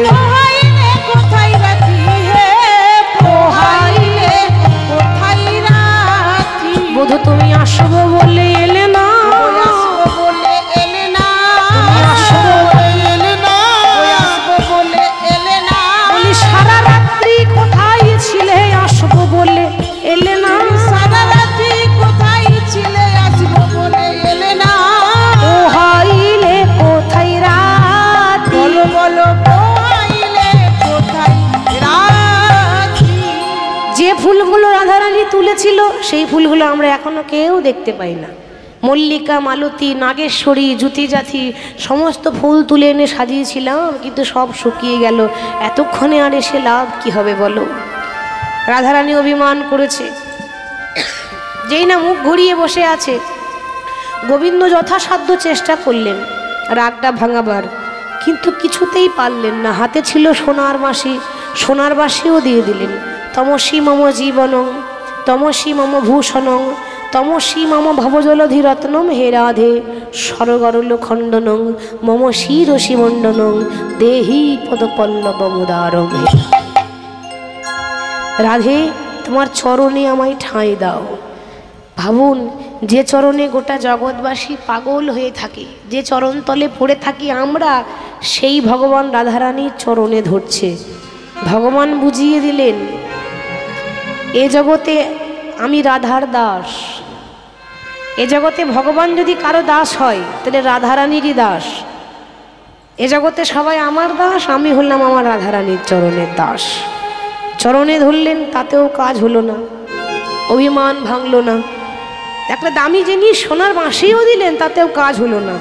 পোহাইলে কোথায় রাতি হে, পোহাইলে কোথায় রাতি। বধূ তুমি আসবো বলে এলে না, আসবো বলে এলে না, তুমি আসবো এলে না, আসবো বলে এলে না। বলি সারা রাত্রি কোথায় ছিলে, আসবো বলে এলে না। সারা রাতি কোথায় ছিলে, আসবো বলে এলে না। পোহাইলে কোথায় রাতি, বলো বলো পোহাইলে কোথায় রাতি। যে ফুলগুলো রাধারানী তুলেছিল সেই ফুলগুলো আমরা এখনো কেউ দেখতে পাই না। মল্লিকা মালতী নাগেশ্বরী জুতি জাথি সমস্ত ফুল তুলে এনে সাজিয়েছিলাম, কিন্তু সব শুকিয়ে গেল। এতক্ষণে আর এসে লাভ কি হবে বলো? রাধারানী অভিমান করেছে। যেই না মুখ ঘুরিয়ে বসে আছে, গোবিন্দ যথাসাধ্য চেষ্টা করলেন রাগটা ভাঙাবার, কিন্তু কিছুতেই পারলেন না। হাতে ছিল সোনার বাঁশি, সোনার বাঁশিও দিয়ে দিলেন। তমসী মম জীবনং তমসী মম ভূষণং তমসী মম ভবজলধি রত্নম হে রাধে সরগরল খণ্ডনং মম শিরসি মণ্ডনং দেহি পদপল্লবমুদারং। হে রাধে, তোমার চরণে আমায় ঠাঁই দাও। ভাবুন, যে চরণে গোটা জগৎবাসী পাগল হয়ে থাকে, যে চরণ তলে পড়ে থাকি আমরা, সেই ভগবান রাধারানীর চরণে ধরছে। ভগবান বুঝিয়ে দিলেন, এ জগতে আমি রাধার দাস। এ জগতে ভগবান যদি কারো দাস হয় তাহলে রাধারানীরই দাস। এ জগতে সবাই আমার দাস, আমি হলাম আমার রাধারানীর চরণের দাস। চরণে ধরলেন, তাতেও কাজ হলো না, অভিমান ভাঙলো না। একটা দামি জিনিস সোনার বাঁশিও দিলেন, তাতেও কাজ হলো না।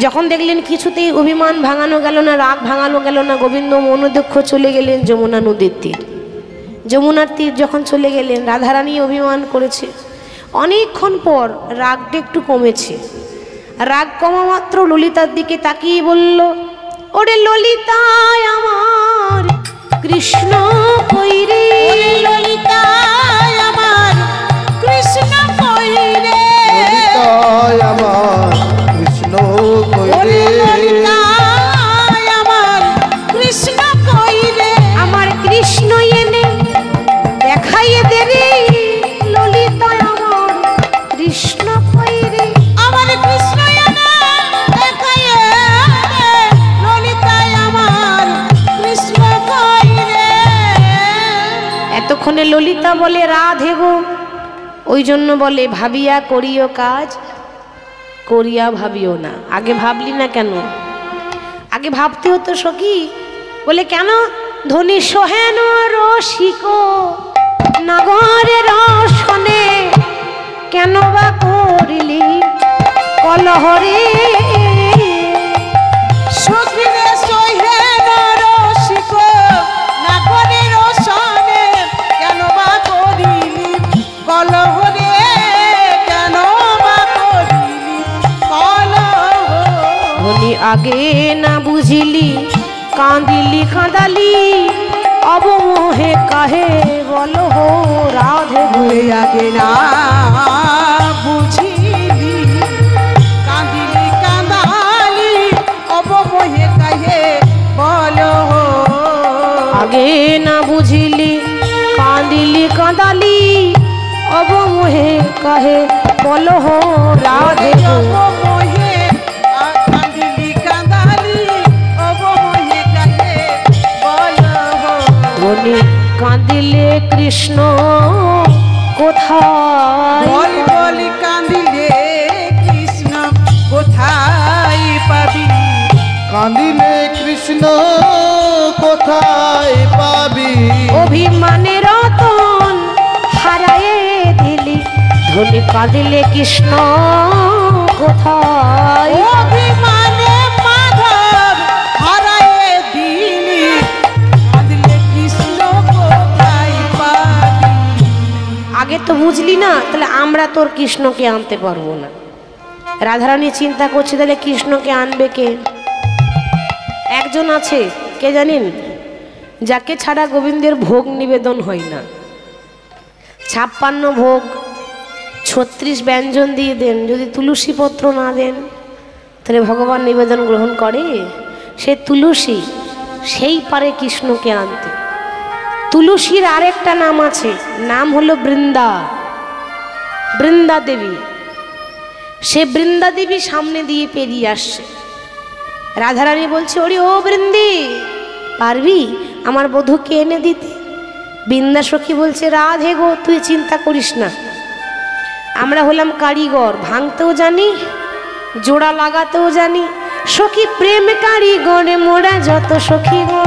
যখন দেখলেন কিছুতেই অভিমান ভাঙানো গেল না, রাগ ভাঙানো গেল না, গোবিন্দ মনোদক্ষ চলে গেলেন যমুনা নদীর তীর। যমুনার তীর যখন চলে গেলেন, রাধারানী অভিমান করেছে। অনেকক্ষণ পর রাগটা একটু কমেছে। রাগ কমা মাত্র ললিতার দিকে তাকিয়ে বলল, ওরে ললিতায় আমার কৃষ্ণ কই রে, ললিতায় আমার কৃষ্ণ কই রে, ললিতায় আমার কৃষ্ণ কই ওরে রে, ললিতায় আমার কৃষ্ণ কই রে। আমার কৃষ্ণ এনে দেখাইয়ে দে রে, ললিতায় আমার কৃষ্ণ কই রে। আমার কৃষ্ণ এনে দেখাইয়ে দে, ললিতায় আমার কৃষ্ণ কই রে। এতক্ষণে ললিতা বলে, রাধে গো। ওই জন্য বলে, ভাবিয়া করিও কাজ, করিয়া ভাবিও না। আগে ভাবলি না কেন? আগে ভাবতে হতো সখী। বলে কেন? ধনী সোহেন রসিক নাগরে রসনে কেন বা করিলি কলহরে। সখিরে সহেন রসিক নাগরের সনে কেন বা করিলি কলহরে, কেন বা করিলি আগে না বুঝিলি কাঁদিলি কাঁদালি অবমোহে কাহে বলো হো রাধে গো। আগে না বুঝিলি কাঁদিলি কাঁদালি অবমোহে কাহে বলো। আগে না বুঝিলি কাঁদিলি কাঁদালি অবমোহে কাহে বলো হো রাধে গো। অবমোহে কাঁদিলি কাঁদালি অবমোহে কাহে বলো। বলি কাঁদিলে কৃষ্ণ কোথায় বল বল কাঁদিলে কৃষ্ণ কোথায় পাবি। কাঁদিলে কৃষ্ণ কোথায় পাবি। অভিমানে রতন হারায়ে দিলি ধনি কাঁদিলে কৃষ্ণ কোথায়। অভিমানে মাধব হারায়ে দিলি কাঁদিলে কৃষ্ণ কোথায় পাবি। আগে তো বুঝলি না, তাহলে আমরা তোর কৃষ্ণকে আনতে পারবো না। রাধারানী চিন্তা করছে তাহলে কৃষ্ণকে আনবে কে? একজন আছে, কে জানেন? যাকে ছাড়া গোবিন্দের ভোগ নিবেদন হয় না। 56 ভোগ 36 ব্যঞ্জন দিয়ে দেন, যদি তুলসী পত্র না দেন তাহলে ভগবান নিবেদন গ্রহণ করে? সে তুলসী, সেই পারে কৃষ্ণকে আনতে। তুলসীর আরেকটা নাম আছে, নাম হলো বৃন্দা, বৃন্দা দেবী। সে বৃন্দা দেবী সামনে দিয়ে পেরিয়ে আসছে। রাধারানী বলছে, ওরে ও বৃন্দি, পারবি আমার বধূকে এনে দিতে? বৃন্দা সখী বলছে, রাধে গো তুই চিন্তা করিস না, আমরা হলাম কারিগর, ভাঙতেও জানি জোড়া লাগাতেও জানি। সখী প্রেম কারিগরে মোরা যত সখী গো।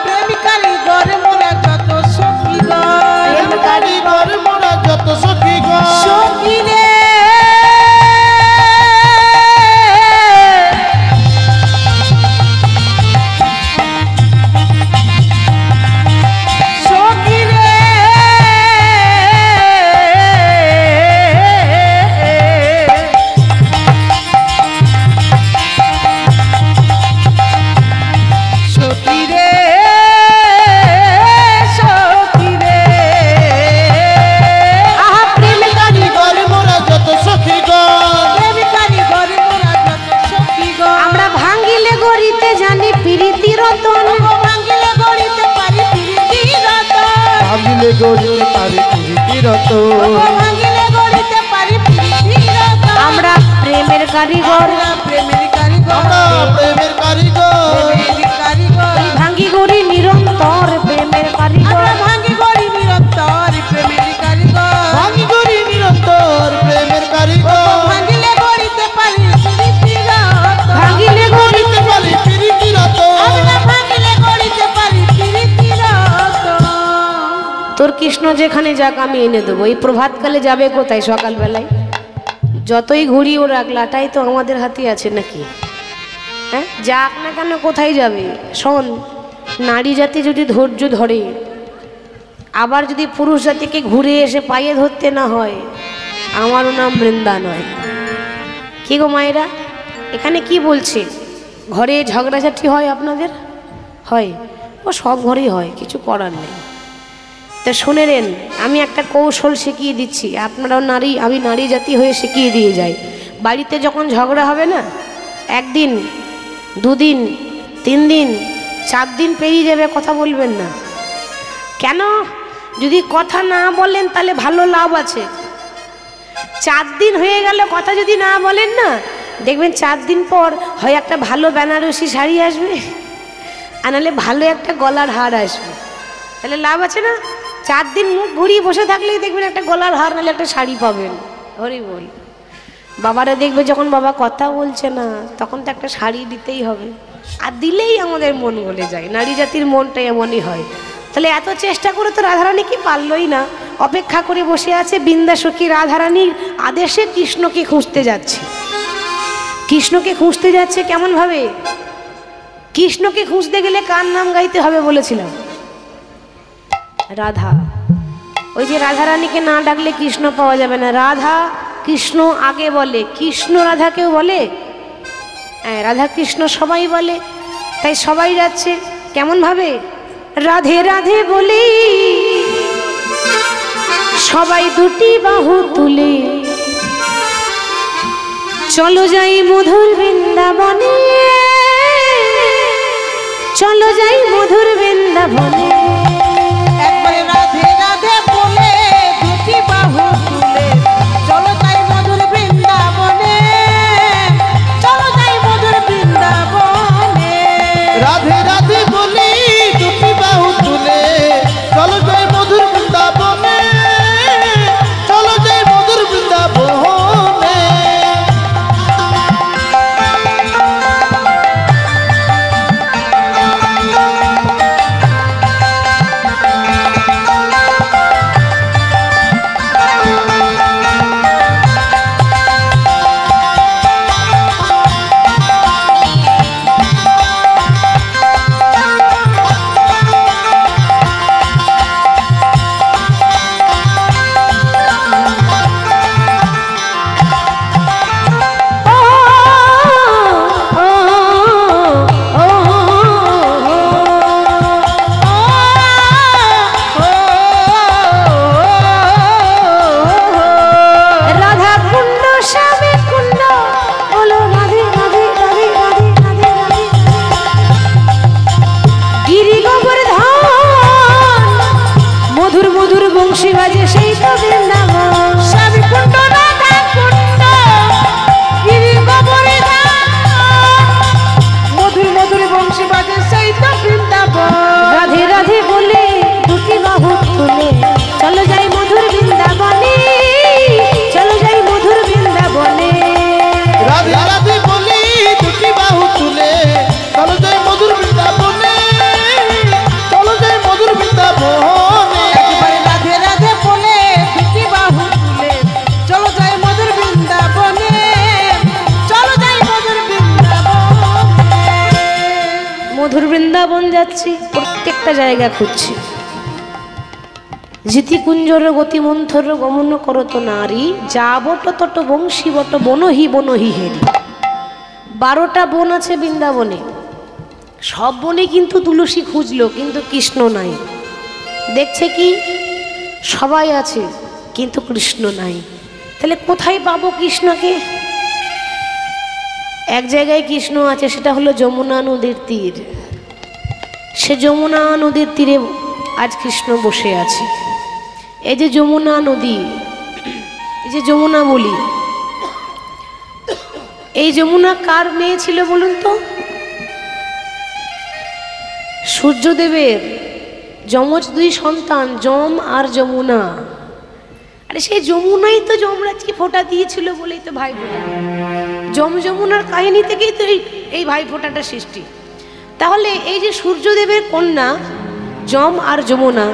প্রেমিকারি গরে মোরা যত সখী গো। প্রেম কারিগর মোরা যত সখী গো। সখী রে সখী রে সখী রে সখী রে। আহা প্রেম কারিগর মোরা যত সখী গো। প্রেমিকারি গরে মোরা যত সখী গো। আমরা ভাঙ্গিলে গড়িতে জানি প্রীতি রতন। ভাঙিলে গড়িতে পারি প্রীতি রতন। ভাবিলে গড়িতে পারি প্রীতি রত। ভাঙিলে গড়িতে পারি প্রীতি রতন। আমরা প্রেমের কারিগর, আমরা প্রেমের কারিগর। আমরা প্রেমের কারিগর। প্রেমের কারিগর। ভাঙ্গি গড়ি নিরন্তর প্রেমের কারিগর। আমরা ভাঙি গড়ি নিরন্তর প্রেমের কারিগর। ভাঙি গড়ি নিরন্তর প্রেমের কারিগর। ভাঙিলে গড়িতে পারি প্রীতি রতন। ভাঙ্গিলে গড়িতে গড়িতে পারি প্রীতি রত। আমরা ভাঙিলে গড়িতে পারি প্রীতি রতন। তোর কৃষ্ণ যেখানে যাক আমি এনে দেবো। এই প্রভাতকালে যাবে কোথায়? সকালবেলায় যতই ঘুরি ওর একলাটাই তো আমাদের হাতে আছে নাকি? হ্যাঁ, যাক না কেন কোথায় যাবে? শোন, নারী জাতি যদি ধৈর্য ধরে, আবার যদি পুরুষ জাতিকে ঘুরে এসে পায়ে ধরতে না হয়, আমারও নাম বৃন্দা নয়। কি গো মায়েরা, এখানে কি বলছে? ঘরে ঝগড়াঝাটি হয় আপনাদের? হয়? ও সব ঘরেই হয়, কিছু করার নেই। তা শুনে নেন, আমি একটা কৌশল শিখিয়ে দিচ্ছি, আপনারাও নারী, আমি নারী জাতি হয়ে শিখিয়ে দিয়ে যাই। বাড়িতে যখন ঝগড়া হবে না, একদিন, দুদিন, 3 দিন, 4 দিন পেরিয়ে যাবে, কথা বলবেন না। কেন? যদি কথা না বলেন তাহলে ভালো লাভ আছে। 4 দিন হয়ে গেল কথা যদি না বলেন না, দেখবেন 4 দিন পর হয় একটা ভালো বেনারসি শাড়ি আসবে, আর নাহলে ভালো একটা গলার হার আসবে। তাহলে লাভ আছে না? 4 দিন মুখ ঘুরিয়ে বসে থাকলেই দেখবেন একটা গলার হার নাহলে একটা শাড়ি পাবেন। হরি বল। বাবারা দেখবে যখন বাবা কথা বলছে না, তখন তো একটা শাড়ি দিতেই হবে, আর দিলেই আমাদের মন গলে যায়। নারী জাতির মনটা এমনই হয়। তাহলে এত চেষ্টা করে তো রাধারানী কি পারলই না, অপেক্ষা করে বসে আছে। বৃন্দা সখী রাধারানীর আদেশে কৃষ্ণকে খুঁজতে যাচ্ছে। কৃষ্ণকে খুঁজতে যাচ্ছে কেমন ভাবে? কৃষ্ণকে খুঁজতে গেলে কার নাম গাইতে হবে বলেছিলাম? রাধা। ওই যে রাধারানীকে না ডাকলে কৃষ্ণ পাওয়া যাবে না। রাধা কৃষ্ণ আগে বলে, কৃষ্ণ রাধা কেউ বলে? রাধা কৃষ্ণ সবাই বলে, তাই সবাই যাচ্ছে কেমন ভাবে, রাধে রাধে বলি সবাই দুটি বাহু তুলে, চলো যাই মধুর বৃন্দাবনে, চলো যাই মধুর বৃন্দাবনে। একবারে রাধে রাধে বলে দুটি বাহু তুলে, চলো যাই মধুর বৃন্দাবনে, চলো যাই মধুর বৃন্দাবনে। রাধে রাধে বলি দুটি বাহু তুলে, চলো যাই মধুর বৃন্দাবনে, চলো যাই মধুর বৃন্দাবনে। বংশী বাজে সেই তো বৃন্দাবন, স্বামী কুণ্ড রাধা কুণ্ড গিরি গোবর্ধন, মধুর মধুর বংশী বাজে সেই তো বৃন্দাবন। রাধে রাধে বলে দুটি বাহু তুলে, চলো যাই মধুর বৃন্দাবনে, চলো যাই মধুর বৃন্দাবনে। রাধে রাধে বলি দুটি বাহু তুলে, চলো যাই মধুর বৃন্দাবনে, চলো যাই মধুর বৃন্দাবনে। একবারে রাধে রাধে বলে দুটি বাহু তুলে, চলো যাই মধুর বৃন্দাবনে, চলো যাই মধুর বৃন্দাবনে। মধুর বৃন্দাবন যাচ্ছি, প্রত্যেকটা জায়গা খুঁজছি। জিতিকুঞ্জর গতিমন্থর গমন করত নারী, যা বট তট বংশী বট বনহি বনহি হেরি। 12টা বন আছে বৃন্দাবনে, সব বনে কিন্তু তুলসী খুঁজলো, কিন্তু কৃষ্ণ নাই। দেখছে কি সবাই আছে কিন্তু কৃষ্ণ নাই, তাহলে কোথায় পাবো কৃষ্ণকে? এক জায়গায় কৃষ্ণ আছে, সেটা হলো যমুনা নদীর তীর। সে যমুনা নদীর তীরে আজ কৃষ্ণ বসে আছে। এই যে যমুনা নদী, এই যে যমুনা বলি, এই যমুনা কার মেয়ে ছিল বলুন তো? সূর্যদেবের যমজ 2 সন্তান, যম আর যমুনা। আরে সেই যমুনাই তো যমরাজকে ফোঁটা দিয়েছিল বলেই তো ভাই ফোঁটা। যমুনার কাহিনী থেকেই তো এই ভাই ফোঁটাটা সৃষ্টি। তাহলে এই যে সূর্যদেবের কন্যা যম আর যমুনা,